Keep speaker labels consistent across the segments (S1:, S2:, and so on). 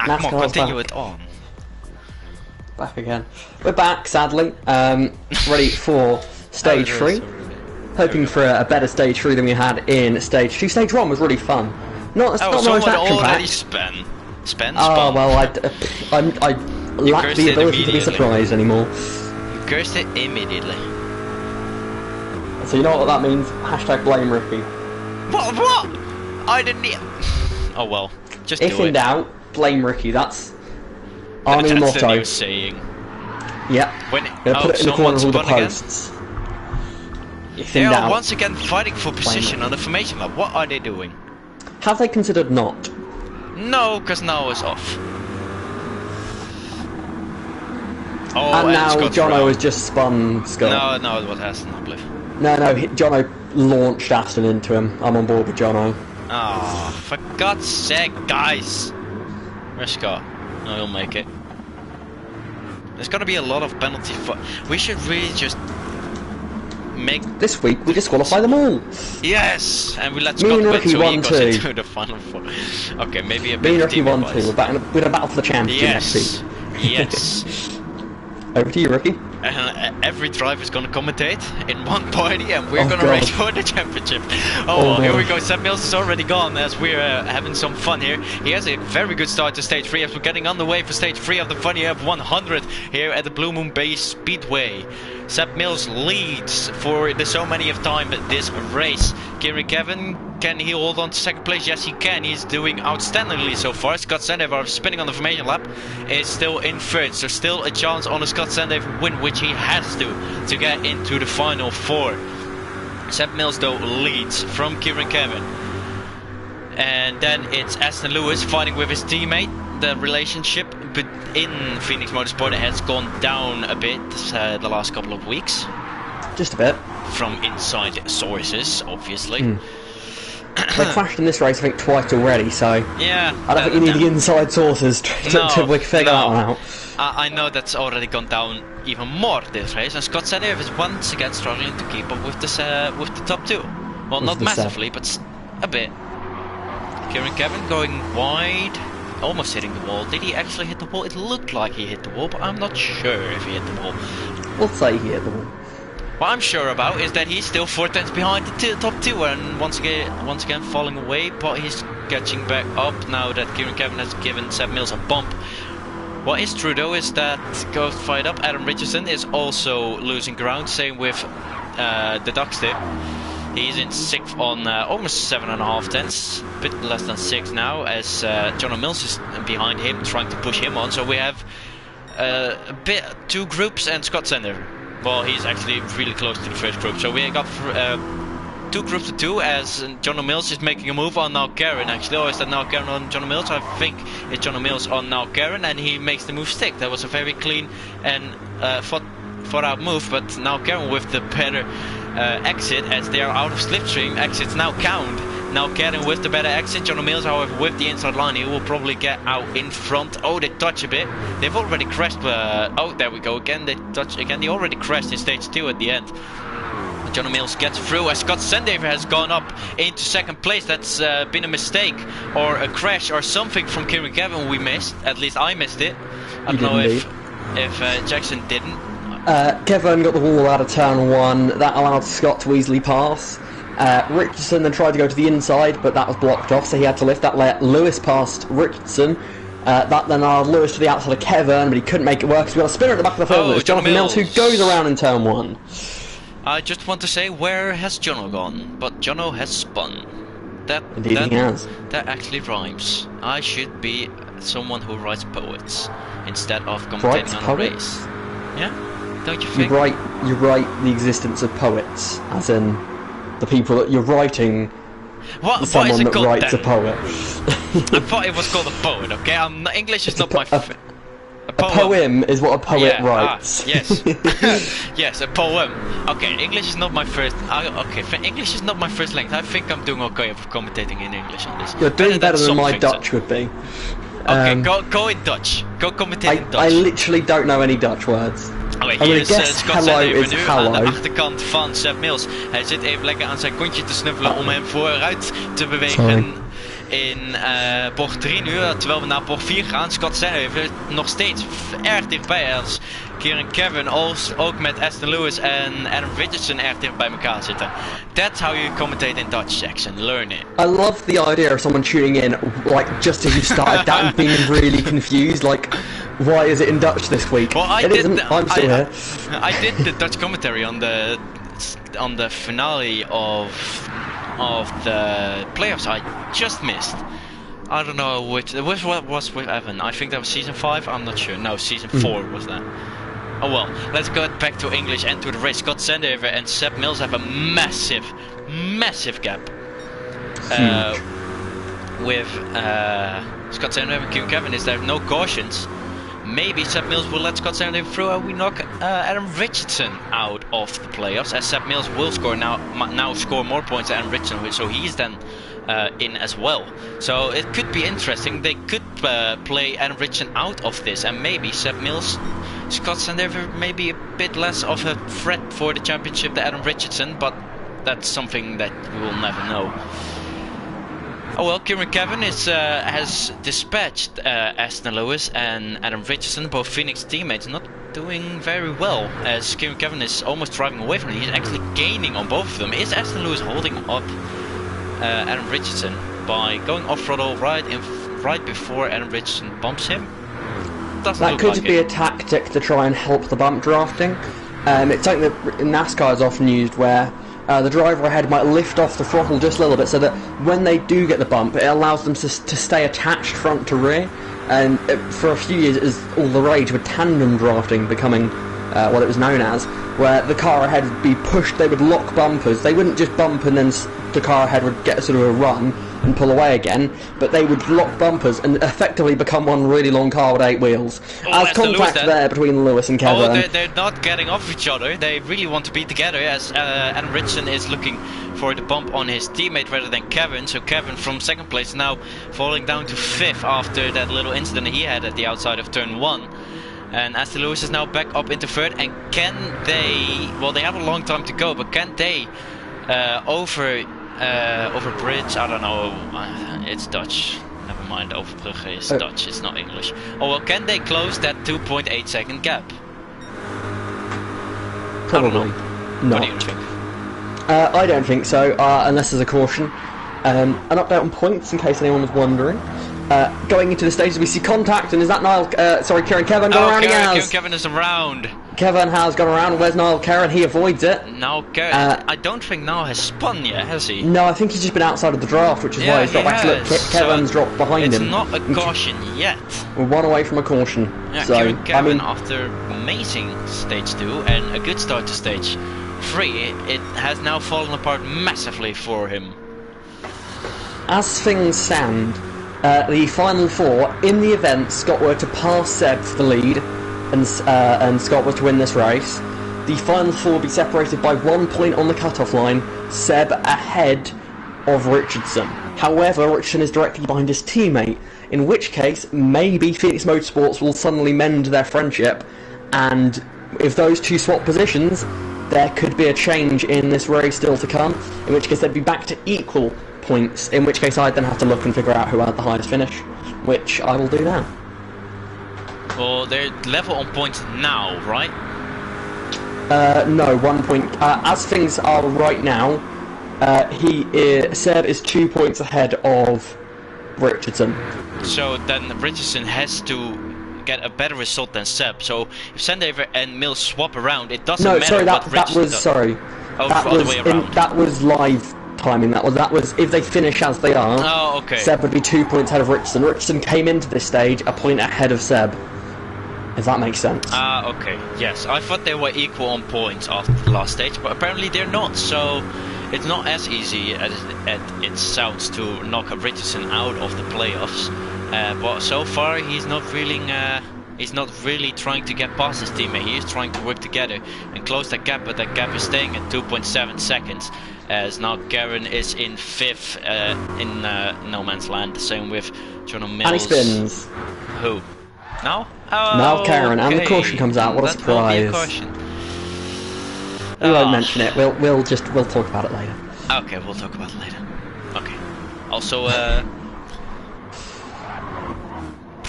S1: Come on, continue it on.
S2: Back again. We're back, sadly. Ready for stage 3. Hoping for a better stage 3 than we had in stage 2. Stage 1 was really fun. Not the most action-packed.
S1: Spend.
S2: Oh well, I lack the ability to be surprised anymore.
S1: You cursed it immediately.
S2: So you know what that means? Hashtag blame Ricky.
S1: What? I didn't. Oh well, just
S2: if
S1: do it.
S2: If in doubt, blame Ricky. That's our new motto.
S1: That's the new saying.
S2: Yep. Gonna put it in the corner of all the posts.
S1: They are once again fighting for position on the formation map. What are they doing?
S2: Have they considered not?
S1: No, because now it's off. Oh,
S2: and now Jono has just spun Scott.
S1: No, it was Aston, I believe.
S2: No, Jono launched Aston into him. I'm on board with Jono.
S1: Oh, for God's sake, guys! Where's Scott? No, he'll make it. There's gonna be a lot of penalty for. We should really just make.
S2: This week we disqualify them all.
S1: Yes, and we let Scott win, so he goes into the final 4. Okay, maybe a bit.
S2: Me and Ricky won 2. We're gonna battle for the championship next week.
S1: Yes.
S2: Over to you, Ricky.
S1: Every driver is going to commentate in one party, and we're going to race for the championship. Well, here we go. Seb Mills is already gone as we're having some fun here. He has a very good start to stage 3 as we're getting on the way for stage 3 of the FunnyF100 here at the Blue Moon Bay Speedway. Seb Mills leads for the so many of time this race. Kevin, can he hold on to second place? Yes, he can. He's doing outstandingly so far. Scott Sandover, spinning on the formation lap, is still in third. So still a chance on a Scott Sandover win, which he has to get into the final 4. Seb Mills though leads from Kevin. And then it's Aston Lewis fighting with his teammate. The relationship in Phoenix Motorsport has gone down a bit the last couple of weeks.
S2: Just a bit.
S1: From inside sources, obviously.
S2: They crashed in this race, I think, twice already, so
S1: yeah,
S2: I don't think you need the inside sources to figure that one out.
S1: I know that's already gone down even more this race, and Scott Sandover is once again struggling to keep up with this with the top 2. Well, not massively, but a bit. Kevin going wide, almost hitting the wall. Did he actually hit the wall? It looked like he hit the wall, but I'm not sure if he hit the wall.
S2: We'll say he hit the wall.
S1: What I'm sure about is that he's still 4 tenths behind the top 2, and once again falling away, but he's catching back up now that Kevin has given Seb Mills a bump. What is true though is that goes fired up. Adam Richardson is also losing ground, same with the Duckstick. He's in 6th on almost 7.5 tenths, a bit less than 6 now, as Jono Mills is behind him, trying to push him on. So we have a bit 2 groups and Scott Sandover. Well, he's actually really close to the first group. So we got 2 groups of 2 as Jono Mills is making a move on now Karen. Actually, or is that now Karen on Jono Mills? I think it's Jono Mills on now Karen, and he makes the move stick. That was a very clean and thought out move, but now Karen with the better exit as they are out of slipstream. Exits now count. Now Karen with the better exit. Jono Mills, however, with the inside line, he will probably get out in front. Oh, they touch a bit. They've already crashed. Oh, there we go again. They touch again. They already crashed in stage 2 at the end. Jono Mills gets through as Scott Sandover has gone up into 2nd place. That's been a mistake or a crash or something from Kevin we missed. At least I missed it. I don't know if Jackson didn't.
S2: Kevin got the wall out of turn 1. That allowed Scott to easily pass. Richardson then tried to go to the inside, but that was blocked off, so he had to lift. That let Lewis past Richardson. That then allowed Lewis to the outside of Kevin, but he couldn't make it work, so we got a spinner at the back of the field. It's Jonathan Mills who goes around in turn 1.
S1: I just want to say, where has Jono gone? But Jono has spun.
S2: Indeed he has.
S1: That actually rhymes. I should be someone who writes poets instead of commentating on a race. Yeah? Don't you think?
S2: You write the existence of poets, as in the people that you're writing. Someone that writes a poet.
S1: I thought it was called a poet, okay? English is not my
S2: a poem is what a poet writes.
S1: Yes. Yes, a poem. Okay, English is not my first. English is not my first language. I think I'm doing okay with commentating in English on this.
S2: You're doing better than my Dutch would be.
S1: Okay, go in Dutch. Go commentate in Dutch.
S2: I literally don't know any Dutch words.
S1: Oké, hier is Scott Sandover nu aan de achterkant van Seb Mills. Hij zit even lekker aan zijn kontje te snuffelen om hem vooruit te bewegen in bocht 3 nu, terwijl we naar bocht 4 gaan. Scott Sandover nog steeds erg dichtbij als Kieran Kevin ook met Aston Lewis en Adam Richardson erg dicht bij elkaar zitten. That's how you commentate in Dutch, Jackson. Learn it.
S2: I love the idea of someone tuning in, like, just as you started that and being really confused, like, why is it in Dutch this week?
S1: Well,
S2: I'm still here.
S1: I did the Dutch commentary on the finale of the playoffs. I just missed. I don't know which was with Evan. I think that was season 5. I'm not sure. No, season 4 was that. Oh well, let's go back to English and to the race. Scott Sandover and Seb Mills have a massive gap. With Scott Sandover and Kieran Kevin, is there no cautions? Maybe Seb Mills will let Scott Sandover through and we knock Adam Richardson out of the playoffs, as Seb Mills will score now score more points than Adam Richardson, so he's then in as well. So it could be interesting. They could play Adam Richardson out of this, and maybe Seb Mills, Scott Sandover maybe a bit less of a threat for the championship than Adam Richardson, but that's something that we will never know. Oh well, Kieran Kevin has dispatched Aston Lewis and Adam Richardson, both Phoenix teammates, not doing very well, as Kieran Kevin is almost driving away from him. He's actually gaining on both of them. Is Aston Lewis holding up Adam Richardson by going off throttle right before Adam Richardson bumps him?
S2: That could be a tactic to try and help the bump drafting. It's something that NASCAR is often used, where the driver ahead might lift off the throttle just a little bit, so that when they do get the bump, it allows them to stay attached front to rear. And for a few years, it was all the rage with tandem drafting becoming what it was known as, where the car ahead would be pushed. They would lock bumpers. They wouldn't just bump and then the car ahead would get sort of a run and pull away again, but they would lock bumpers and effectively become one really long car with 8 wheels. As contact there between Lewis and Kevin.
S1: Oh, they're not getting off each other. They really want to be together, as Adam Richardson is looking for the bump on his teammate rather than Kevin. So Kevin from 2nd place now falling down to 5th after that little incident he had at the outside of turn 1. And Aston Lewis is now back up into 3rd, and can they, well, they have a long time to go, but can they overbridge? I don't know, it's Dutch. Never mind, overbruggen is Dutch, it's not English. Oh well, can they close that 2.8 second gap?
S2: Probably not.
S1: What do you think?
S2: I don't think so, unless there's a caution. An update on points, in case anyone was wondering. Going into the stages, we see contact, and is that Kieran Kevin gone around?
S1: Kieran Kevin is around.
S2: Kevin has gone around. Where's Niall Karen? He avoids it.
S1: Now Karen, I don't think Niall has spun yet, has he?
S2: No, I think he's just been outside of the draft, which is why he's dropped back to look. Kevin's dropped behind him.
S1: It's not a caution yet.
S2: We're one away from a caution.
S1: Yeah,
S2: so,
S1: Kieran Kevin, after amazing stage 2 and a good start to stage 3, it has now fallen apart massively for him.
S2: As things stand, the final 4, in the event Scott were to pass Seb for the lead and Scott was to win this race, the final 4 will be separated by 1 point on the cut-off line, Seb ahead of Richardson. However, Richardson is directly behind his teammate, in which case maybe Phoenix Motorsports will suddenly mend their friendship, and if those two swap positions, there could be a change in this race still to come, in which case they'd be back to equal points, in which case I'd then have to look and figure out who had the highest finish, which I will do now.
S1: Well, they're level on points now, right?
S2: No, 1 point. As things are right now, Seb is 2 points ahead of Richardson.
S1: So then Richardson has to get a better result than Seb. So if Sandover and Mills swap around, it doesn't matter what Richardson does.
S2: That was live timing. That was if they finish as they are.
S1: Oh, okay.
S2: Seb would be 2 points ahead of Richardson. Richardson came into this stage a point ahead of Seb. If that makes sense.
S1: Okay. Yes, I thought they were equal on points after the last stage, but apparently they're not. So it's not as easy as it sounds to knock Richardson out of the playoffs. But so far he's not really trying to get past his teammate. He is trying to work together and close that gap, but that gap is staying at 2.7 seconds. As now Garen is in 5th in no man's land. The same with John Mills.
S2: And he spins.
S1: Who? Now? Oh,
S2: now Karen,
S1: okay.
S2: and the caution comes out. What a surprise!
S1: Will be a caution.
S2: We won't mention it. We'll talk about it later.
S1: Okay, we'll talk about it later. Okay. Also,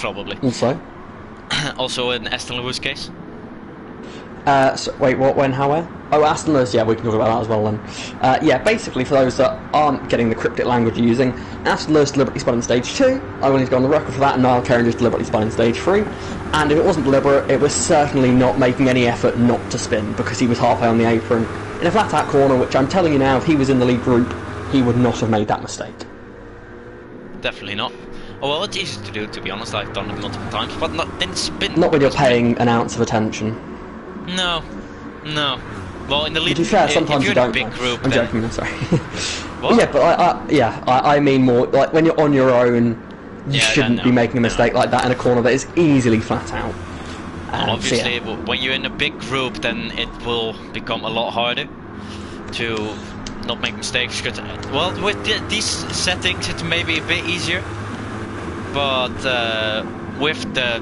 S1: probably.
S2: Also?
S1: Also an Aston Lewis case.
S2: So, wait, what, when, how, where? Oh, Aston Lewis, yeah, we can talk about that as well then. Yeah, basically, for those that aren't getting the cryptic language you're using, Aston Lewis deliberately spun in stage 2, I wanted to go on the record for that, and Niall Kerrin just deliberately spun in stage 3, and if it wasn't deliberate, it was certainly not making any effort not to spin, because he was halfway on the apron, in a flat-out corner, which I'm telling you now, if he was in the lead group, he would not have made that mistake.
S1: Definitely not. Oh, well, it's easy to do, to be honest, I've done it multiple times, but didn't spin...
S2: Not when you're paying an ounce of attention.
S1: No. Well, in the lead,
S2: to be fair, sometimes you don't.
S1: Big group,
S2: I'm
S1: then...
S2: joking. No, sorry.
S1: What?
S2: Yeah, but I mean more like when you're on your own, you shouldn't be making a mistake like that in a corner that is easily flat out.
S1: Obviously, when you're in a big group, then it will become a lot harder to not make mistakes. Cause, well, with these settings, it's maybe a bit easier, but with the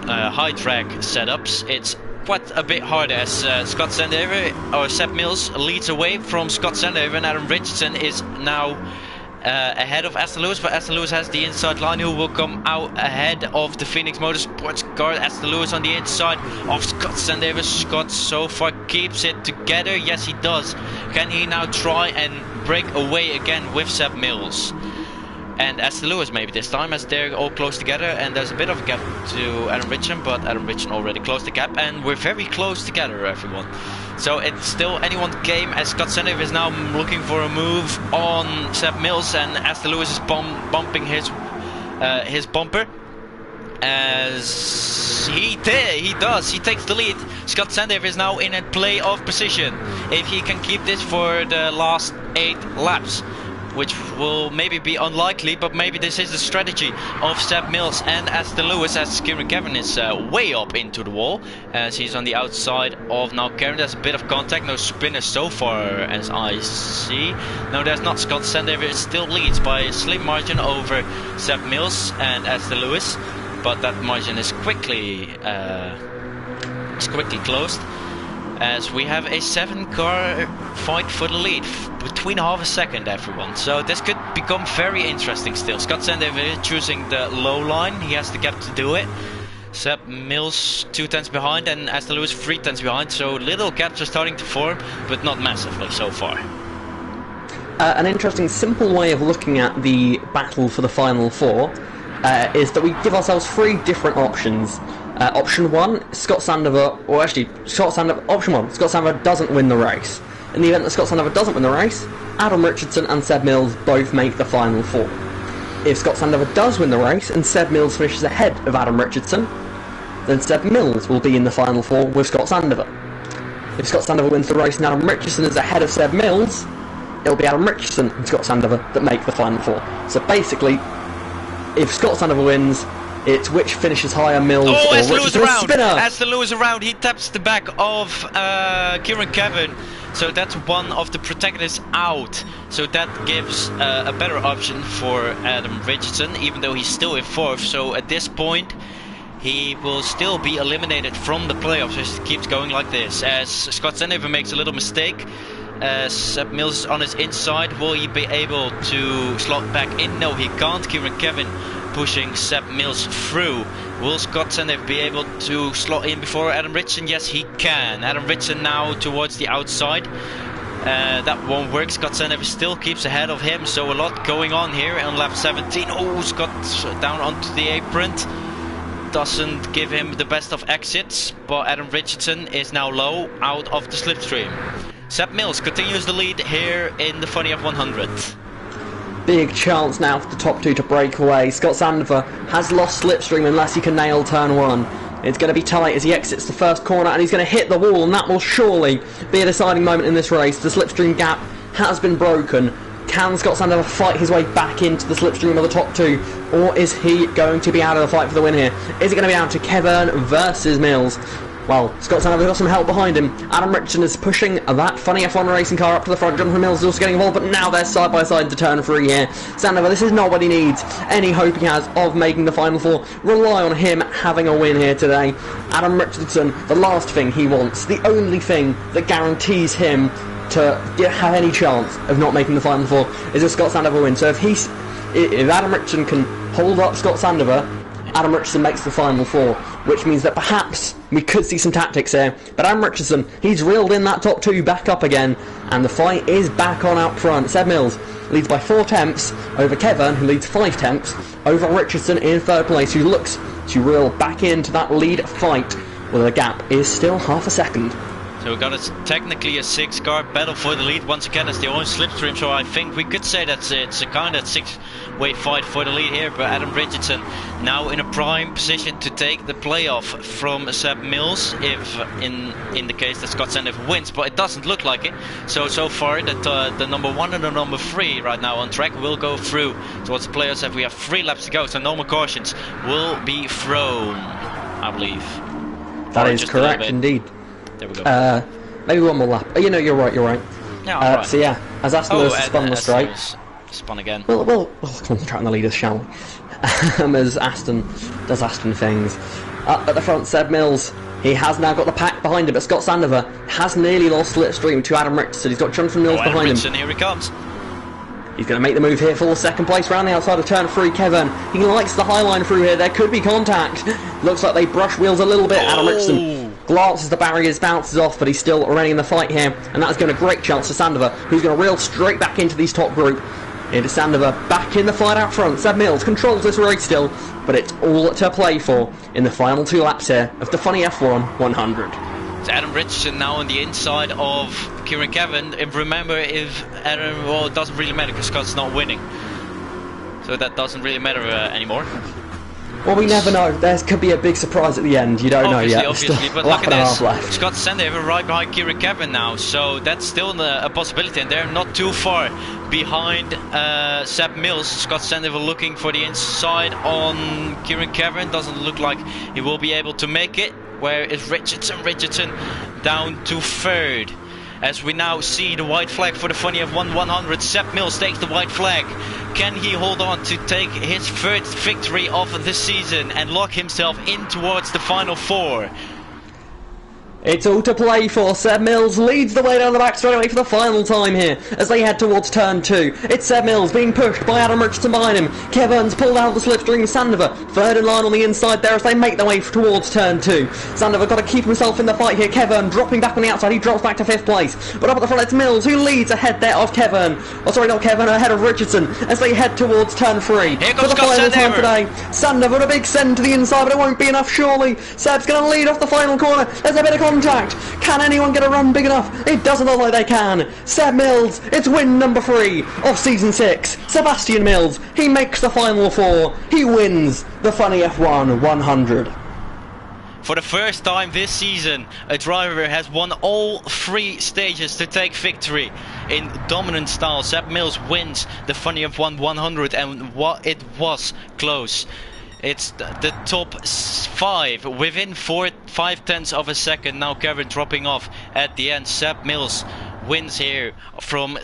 S1: high track setups, it's quite a bit harder, as Scott Sandover or Seb Mills leads away from Scott Sandover, and Adam Richardson is now ahead of Aston Lewis, but Aston Lewis has the inside line, who will come out ahead of the Phoenix Motorsports car. Aston Lewis on the inside of Scott Sandover. Scott so far keeps it together. Yes, he does. Can he now try and break away again with Seb Mills? And Aston Lewis maybe this time, as they're all close together, and there's a bit of a gap to Adam Richardson, but Adam Richardson already closed the gap, and we're very close together, everyone. So it's still anyone's game, as Scott Sandover is now looking for a move on Seb Mills, and Aston Lewis is bumping his bumper. As he does, he takes the lead. Scott Sandover is now in a play of position, if he can keep this for the last 8 laps. Which will maybe be unlikely, but maybe this is the strategy of Seb Mills and Aston Lewis, as Kieran Kevin is way up into the wall, as he's on the outside of now Kieran. There's a bit of contact, no spinners so far as I see. No, there's not. Scott Sandover still leads by a slim margin over Seb Mills and Aston Lewis, but that margin is quickly closed, as we have a 7-car fight for the lead, between half a second, everyone. So this could become very interesting still. Scott Sandover choosing the low line, he has the gap to do it. Seb Mills 2 tenths behind, and Aston Lewis 3 tenths behind, so little gaps are starting to form, but not massively so far.
S2: An interesting, simple way of looking at the battle for the final 4 is that we give ourselves 3 different options. Option 1, Scott Sandover, or actually, option 1, Scott Sandover doesn't win the race. In the event that Scott Sandover doesn't win the race, Adam Richardson and Seb Mills both make the final 4. If Scott Sandover does win the race and Seb Mills finishes ahead of Adam Richardson, then Seb Mills will be in the final 4 with Scott Sandover. If Scott Sandover wins the race and Adam Richardson is ahead of Seb Mills, it'll be Adam Richardson and Scott Sandover that make the final 4. So basically, if Scott Sandover wins, it's which finishes higher, Mills or Richardson.
S1: Aston Lewis around, he taps the back of Kieran Kevin. So that's one of the protagonists out. So that gives a better option for Adam Richardson, even though he's still in 4th. So at this point, he will still be eliminated from the playoffs if it keeps going like this. As Scott Sandover makes a little mistake, Seb Mills is on his inside. Will he be able to slot back in? No, he can't. Kieran Kevin pushing Seb Mills through. Will Scott Sandover be able to slot in before Adam Richardson? Yes, he can. Adam Richardson now towards the outside. That won't work. Scott Sandover still keeps ahead of him, so a lot going on here on lap 17. Oh, Scott down onto the apron. Doesn't give him the best of exits, but Adam Richardson is now low out of the slipstream. Seb Mills continues the lead here in the FunnyF100.
S2: Big chance now for the top 2 to break away. Scott Sandover has lost slipstream unless he can nail turn 1. It's going to be tight as he exits the first corner, and he's going to hit the wall, and that will surely be a deciding moment in this race. The slipstream gap has been broken. Can Scott Sandover fight his way back into the slipstream of the top 2, or is he going to be out of the fight for the win here? Is it going to be down to Kevin versus Mills? Well, Scott Sandover's got some help behind him. Adam Richardson is pushing that FunnyF100 racing car up to the front. Jonathan Mills is also getting involved, but now they're side by side to turn 3 here. Sandover, this is not what he needs. Any hope he has of making the final 4, rely on him having a win here today. Adam Richardson, the last thing he wants, the only thing that guarantees him to have any chance of not making the final 4 is if Scott Sandover wins. So if Adam Richardson can hold up Scott Sandover Adam Richardson makes the final 4, which means that perhaps we could see some tactics here. But Adam Richardson, he's reeled in that top 2 back up again, and the fight is back on out front. Seb Mills leads by 4 tenths over Kevin, who leads 5 tenths over Richardson in 3rd place, who looks to reel back into that lead fight, where the gap is still half a second.
S1: So we've got technically a 6-car battle for the lead. Once again, it's the own slipstream, so I think we could say that it's a kind of 6-way fight for the lead here. But Adam Richardson now in a prime position to take the playoff from Seb Mills, if in the case that Scott Sandover wins, but it doesn't look like it. So far that the number 1 and the number 3 right now on track will go through towards the playoffs. If we have 3 laps to go, so no more cautions will be thrown, I believe.
S2: That is correct indeed.
S1: There we go.
S2: Maybe one more lap. You know, you're right.
S1: Yeah, right.
S2: So yeah, as Aston Lewis spun the straight,
S1: spun again.
S2: We'll concentrate on the leaders, shall we? As Aston does Aston things. Up at the front, Seb Mills. He has now got the pack behind him, but Scott Sandover has nearly lost slipstream to Adam Richardson. He's got Jonathan Mills behind
S1: Richardson,
S2: him.
S1: Here he comes.
S2: He's going to make the move here for 2nd place round the outside of turn 3. Kevin, he likes the high line through here. There could be contact. Looks like they brush wheels a little bit. Adam Richardson glances the barriers, bounces off, but he's still running in the fight here, and that's given a great chance to Sandover, who's going to reel straight back into these top group. It is Sandover back in the fight out front. Seb Mills controls this race still, but it's all to play for in the final 2 laps here of the FunnyF1 100.
S1: It's Adam Richardson now on the inside of Kieran Kevin. And remember, if Adam, well, it doesn't really matter because Scott's not winning, so that doesn't really matter anymore.
S2: Well, we never know. There could be a big surprise at the end. You don't know yet.
S1: Obviously, but look at this. Scott Sandover right behind Kieran Kevin now, so that's still a possibility, and they're not too far behind Seb Mills. Scott Sandover looking for the inside on Kieran Kevin. Doesn't look like he will be able to make it. Where is Richardson? Richardson down to 3rd. As we now see the white flag for the FunnyF1 100. Seb Mills takes the white flag. Can he hold on to take his 3rd victory of the season and lock himself in towards the final 4?
S2: It's all to play for. Seb Mills leads the way down the back straightaway for the final time here as they head towards turn 2. It's Seb Mills being pushed by Adam Richardson behind him. Kevin's pulled out the slipstream. Sandover 3rd in line on the inside there as they make their way towards turn 2. Sandover got to keep himself in the fight here. Kevin dropping back on the outside. He drops back to 5th place. But up at the front it's Mills who leads ahead there of Kevin. Oh sorry, not Kevin, ahead of Richardson as they head towards turn 3.
S1: Here
S2: for the final time today. Sandover with a big send to the inside, but it won't be enough surely. Seb's going to lead off the final corner. There's a bit of contact. Can anyone get a run big enough? It doesn't look like they can. Seb Mills, it's win number 3 of season 6. Sebastian Mills, he makes the final 4. He wins the FunnyF1 100.
S1: For the first time this season, a driver has won all 3 stages to take victory in dominant style. Seb Mills wins the FunnyF1 100, and it was close. It's the top 5 within 5 tenths of a second. Now Kevin dropping off at the end. Seb Mills wins here from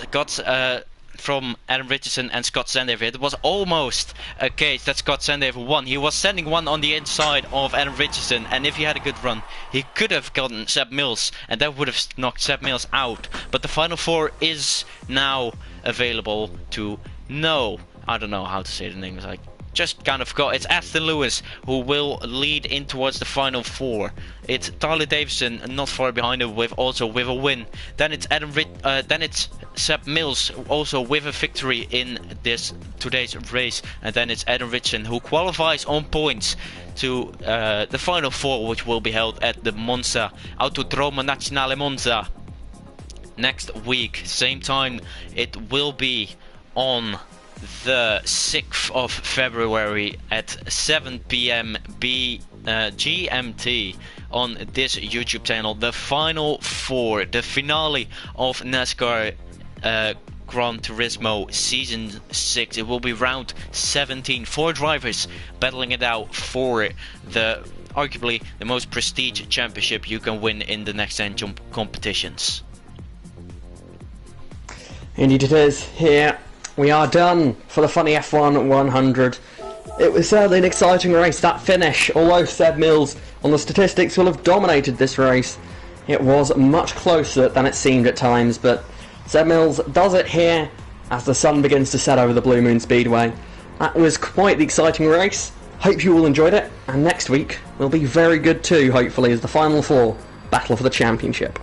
S1: Adam Richardson and Scott Sandover. It was almost a case that Scott Sandover won. He was sending one on the inside of Adam Richardson, and if he had a good run, he could have gotten Seb Mills, and that would have knocked Seb Mills out. But the final 4 is now available to I don't know how to say the name. It's like just kind of forgot. It's Aston Lewis who will lead in towards the final 4. It's Tyler Davison not far behind him with a win. Then it's then it's Seb Mills also with a victory in today's race, and then it's Adam Richardson who qualifies on points to the final 4, which will be held at the Monza Autodromo Nazionale Monza next week. Same time, it will be on the 6th of February at 7 PM GMT on this YouTube channel. The final 4, the finale of NASCAR Gran Turismo Season 6. It will be round 17. 4 drivers battling it out for arguably the most prestigious championship you can win in the next gen competitions.
S2: Indeed it is. Here we are done for the FunnyF1 100. It was certainly an exciting race, that finish. Although Seb Mills on the statistics will have dominated this race, it was much closer than it seemed at times, but Seb Mills does it here as the sun begins to set over the Blue Moon Speedway. That was quite the exciting race. Hope you all enjoyed it, and next week will be very good too, hopefully, as the Final Four battle for the championship.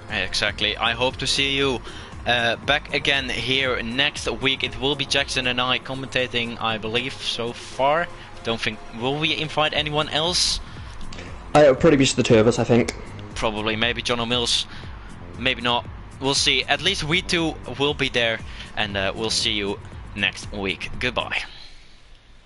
S1: Exactly. I hope to see you back again here next week. It will be Jackson and I commentating, I believe, so far. Don't think... Will we invite anyone else?
S2: It'll probably be just the two of us, I think.
S1: Probably. Maybe John O'Mills. Maybe not. We'll see. At least we two will be there, and we'll see you next week. Goodbye.